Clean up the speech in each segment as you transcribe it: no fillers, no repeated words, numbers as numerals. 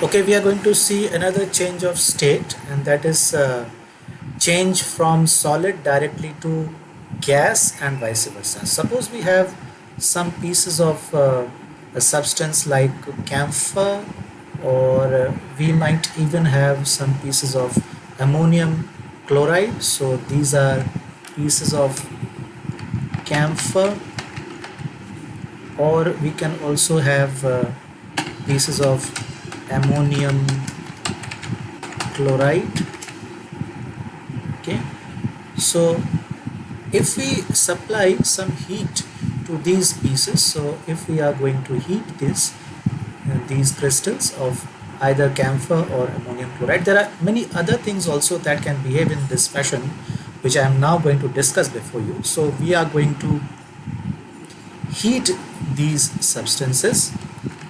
Okay, we are going to see another change of state, and that is change from solid directly to gas and vice versa. Suppose we have some pieces of a substance like camphor, or we might even have some pieces of ammonium chloride. So these are pieces of camphor, or we can also have pieces of ammonium chloride. Okay, so if we supply some heat to these pieces, so if we are going to heat these crystals of either camphor or ammonium chloride, there are many other things also that can behave in this fashion, which I am now going to discuss before you. So we are going to heat these substances,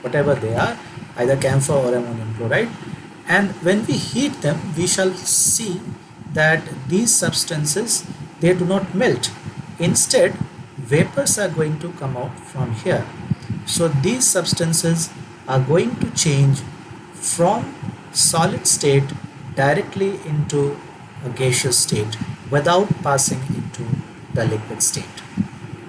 whatever they are, either camphor or ammonium chloride, and when we heat them, we shall see that these substances, they do not melt. Instead, vapors are going to come out from here. So these substances are going to change from solid state directly into a gaseous state without passing into the liquid state.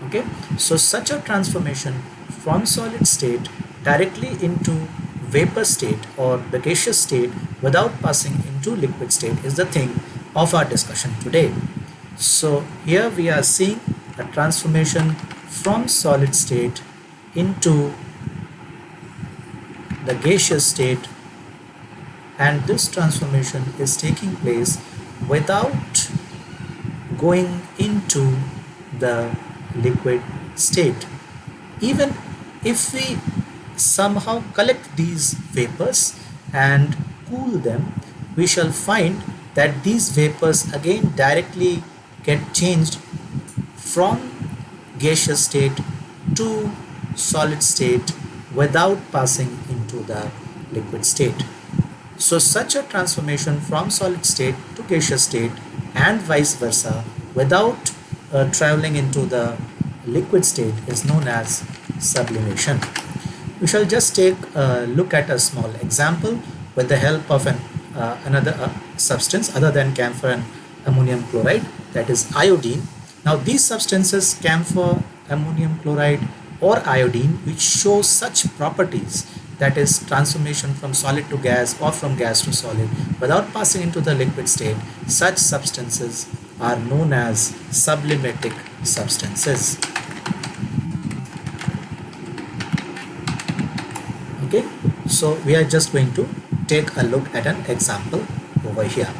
Okay, so such a transformation from solid state directly into vapor state or the gaseous state without passing into liquid state is the thing of our discussion today. So here we are seeing a transformation from solid state into the gaseous state, and this transformation is taking place without going into the liquid state. Even if we somehow collect these vapors and cool them, we shall find that these vapors again directly get changed from gaseous state to solid state without passing into the liquid state. So such a transformation from solid state to gaseous state and vice versa without traveling into the liquid state is known as sublimation. We shall just take a look at a small example with the help of another substance other than camphor and ammonium chloride, that is iodine. Now these substances, camphor, ammonium chloride or iodine, which show such properties, that is transformation from solid to gas or from gas to solid without passing into the liquid state, such substances are known as sublimatic substances. Okay, so we are just going to take a look at an example over here.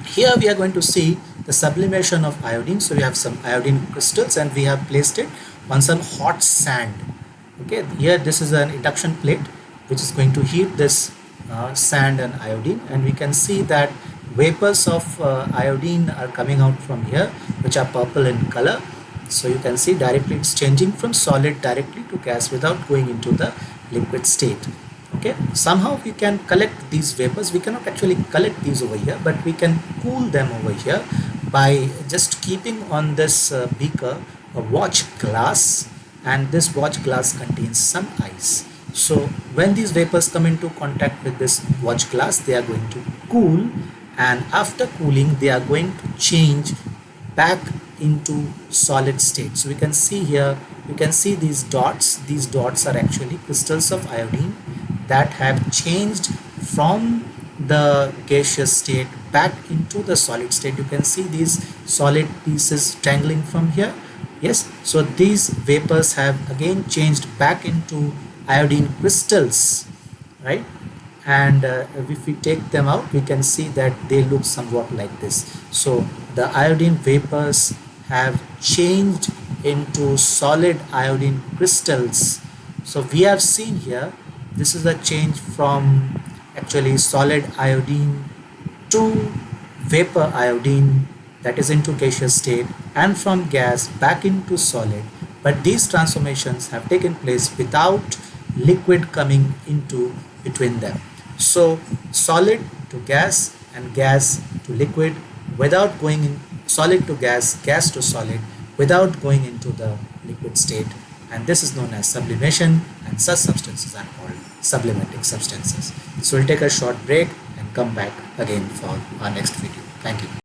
Here we are going to see the sublimation of iodine. So we have some iodine crystals and we have placed it on some hot sand. Okay, here this is an induction plate which is going to heat this sand and iodine, and we can see that vapors of iodine are coming out from here, which are purple in color. So you can see directly it's changing from solid directly to gas without going into the liquid state. Okay, somehow we can collect these vapors. We cannot actually collect these over here, but we can cool them over here by just keeping on this beaker a watch glass, and this watch glass contains some ice. So when these vapors come into contact with this watch glass, they are going to cool, and after cooling they are going to change back into solid state. So we can see here, you can see these dots are actually crystals of iodine that have changed from the gaseous state back into the solid state. You can see these solid pieces tangling from here. Yes, so these vapors have again changed back into iodine crystals, right? And if we take them out, we can see that they look somewhat like this. So the iodine vapors have changed into solid iodine crystals. So we have seen here, this is a change from actually solid iodine to vapor iodine, that is into gaseous state, and from gas back into solid. But these transformations have taken place without liquid coming into between them. So solid to gas and gas to liquid without going in, solid to gas, gas to solid without going into the liquid state, and this is known as sublimation, and such substances are called sublimating substances. So we'll take a short break and come back again for our next video. Thank you.